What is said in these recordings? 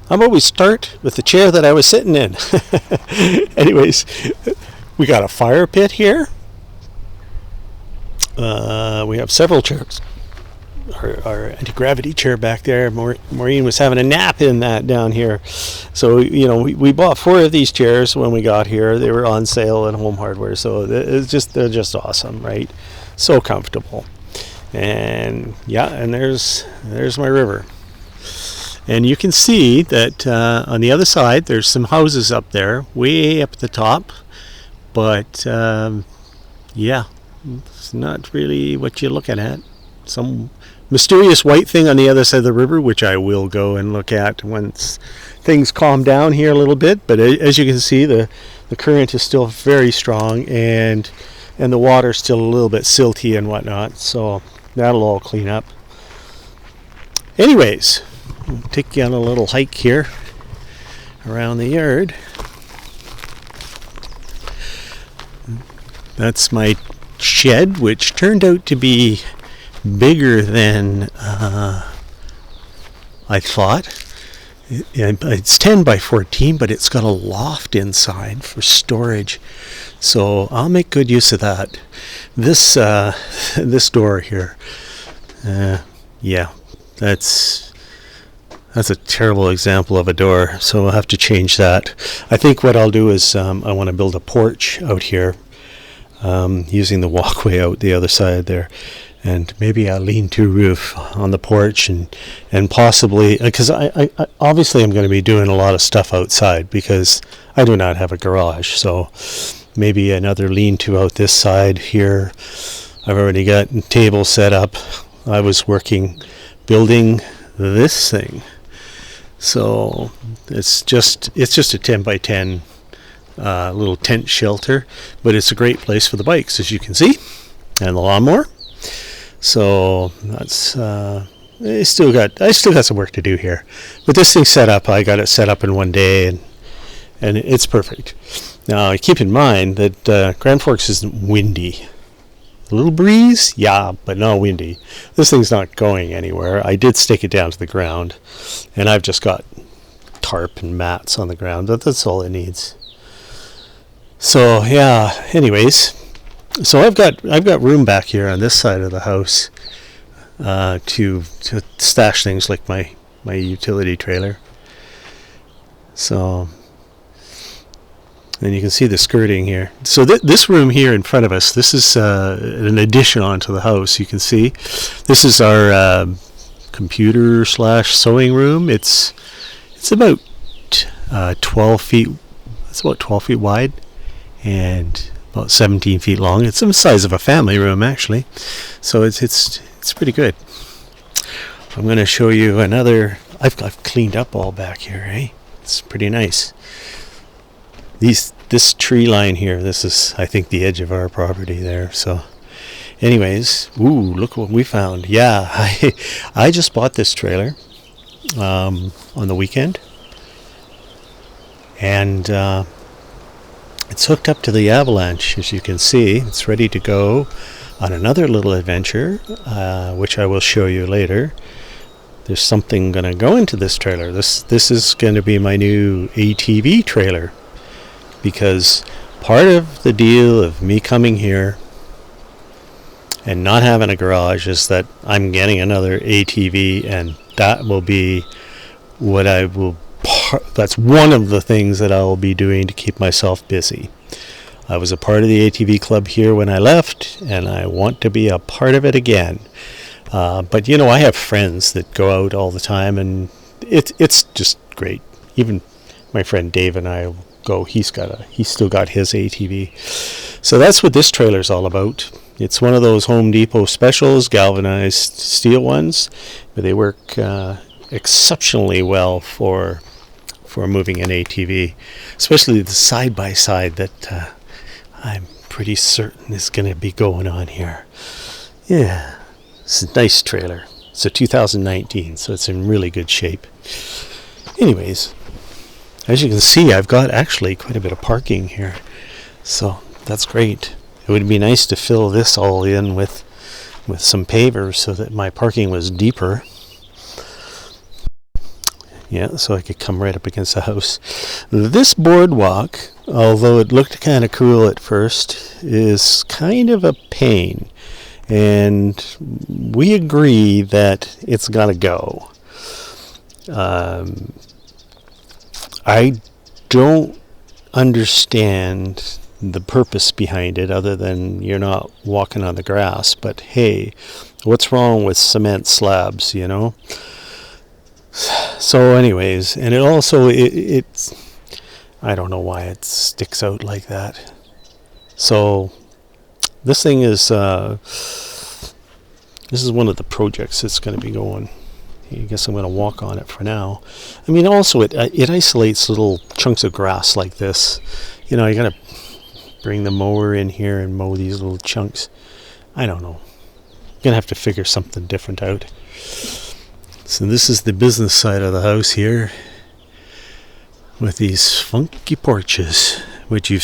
I'm always start with the chair that I was sitting in. Anyways, we got a fire pit here. We have several chairs. Our anti-gravity chair back there. Maureen was having a nap in that down here. So, we bought 4 of these chairs when we got here. They were on sale at Home Hardware. So they're just awesome, right? So comfortable. And and there's my river. And you can see that on the other side, there's some houses up there, way up at the top. But, it's not really what you're looking at. Some mysterious white thing on the other side of the river, which I will go and look at once things calm down here a little bit. But as you can see, the current is still very strong, and the water's still a little bit silty and whatnot. So that'll all clean up. Anyways, I'll take you on a little hike here around the yard. That's my shed, which turned out to be bigger than I thought. It's 10 by 14, but it's got a loft inside for storage. So I'll make good use of that. This door here, that's a terrible example of a door, so I'll have to change that. I think what I'll do is I want to build a porch out here, using the walkway out the other side there. And maybe a lean-to roof on the porch, and possibly, because I obviously I'm going to be doing a lot of stuff outside because I do not have a garage. So maybe another lean-to out this side here. I've already got a table set up. I was building this thing. So it's just a 10 by 10 little tent shelter, but it's a great place for the bikes, as you can see, and the lawnmower. So that's I still got some work to do here, but this thing's set up. I got it set up in one day, and it's perfect. Now keep in mind that Grand Forks isn't windy. A little breeze, yeah, but not windy. This thing's not going anywhere. I did stake it down to the ground, and I've just got tarp and mats on the ground, but that's all it needs. So anyways. So I've got room back here on this side of the house to stash things like my utility trailer. So, and you can see the skirting here. So this room here in front of us, this is an addition onto the house. You can see this is our computer / sewing room. It's about 12 feet. It's about 12 feet wide, and about 17 feet long. It's the size of a family room, actually. So it's pretty good. I'm going to show you another. I've cleaned up all back here, eh? It's pretty nice. This tree line here, this is, I think, the edge of our property there. So anyways, look what we found. Yeah, I just bought this trailer on the weekend, and it's hooked up to the Avalanche, as you can see. It's ready to go on another little adventure, which I will show you later. There's something going to go into this trailer. This is going to be my new ATV trailer, because part of the deal of me coming here and not having a garage is that I'm getting another ATV, and that will be what I will. That's one of the things that I will be doing to keep myself busy. I was a part of the ATV club here when I left, and I want to be a part of it again. But I have friends that go out all the time, and it's just great. Even my friend Dave and I go. He's still got his ATV. So that's what this trailer's all about. It's one of those Home Depot specials, galvanized steel ones, but they work exceptionally well for moving an ATV, especially the side-by-side that I'm pretty certain is going to be going on here. Yeah, it's a nice trailer. It's a 2019, so it's in really good shape. Anyways, as you can see, I've got actually quite a bit of parking here, so that's great. It would be nice to fill this all in with some pavers so that my parking was deeper. Yeah, so I could come right up against the house. This boardwalk, although it looked kind of cool at first, is kind of a pain. And we agree that it's got to go. I don't understand the purpose behind it other than you're not walking on the grass. But hey, what's wrong with cement slabs, you know? So anyways, and it also, it's, I don't know why it sticks out like that. So this thing is, this is one of the projects that's going to be going. I guess I'm going to walk on it for now. I mean, also it isolates little chunks of grass like this. You know, you got to bring the mower in here and mow these little chunks. I don't know. I'm going to have to figure something different out. So this is the business side of the house here, with these funky porches, which you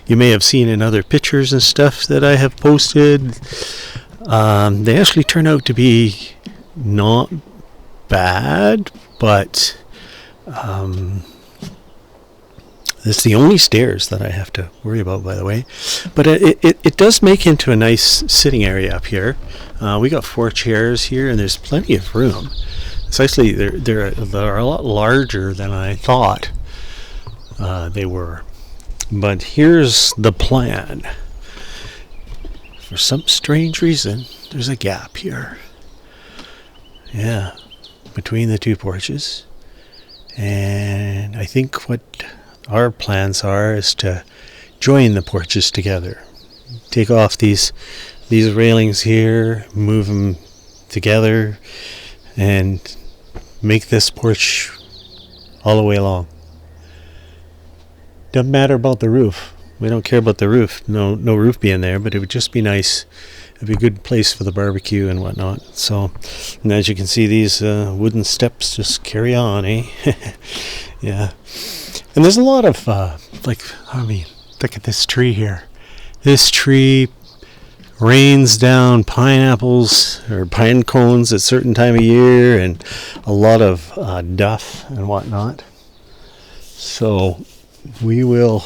may have seen in other pictures and stuff that I have posted. They actually turn out to be not bad, but it's the only stairs that I have to worry about, by the way. But it does make into a nice sitting area up here. We got 4 chairs here, and there's plenty of room. It's actually they're a lot larger than I thought they were. But here's the plan. For some strange reason, there's a gap here. Yeah, between the 2 porches. And I think what our plans are is to join the porches together. Take off these railings here, move them together, and make this porch all the way along. Doesn't matter about the roof. We don't care about the roof. No roof being there, but it would just be nice. It'd be a good place for the barbecue and whatnot. So, and as you can see, these wooden steps just carry on, eh? Yeah. And there's a lot of, look at this tree here. This tree rains down pineapples or pine cones at a certain time of year, and a lot of duff and whatnot. So we will,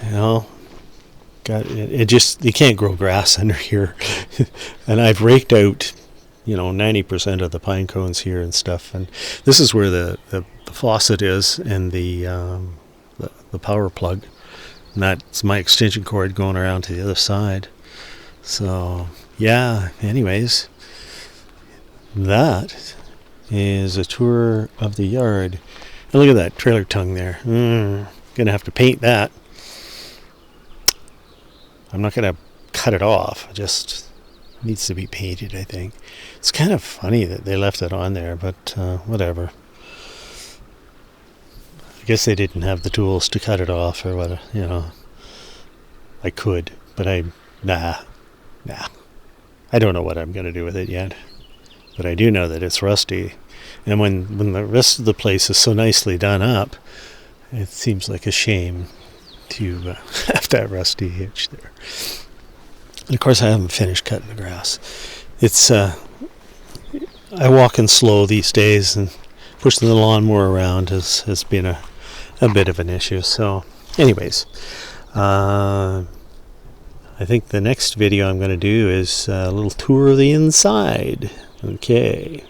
you can't grow grass under here. And I've raked out 90% of the pine cones here and stuff, and this is where the faucet is, and the power plug, and that's my extension cord going around to the other side. So yeah, anyways, that is a tour of the yard. And look at that trailer tongue there. Gonna have to paint that. I'm not gonna cut it off, just needs to be painted, I think. It's kind of funny that they left it on there, but whatever. I guess they didn't have the tools to cut it off or what, I could, but nah. I don't know what I'm going to do with it yet. But I do know that it's rusty. And when the rest of the place is so nicely done up, it seems like a shame to have that rusty hitch there. And of course, I haven't finished cutting the grass. It's I walk in slow these days, and pushing the lawnmower around has been a bit of an issue. So, anyways, I think the next video I'm going to do is a little tour of the inside. Okay.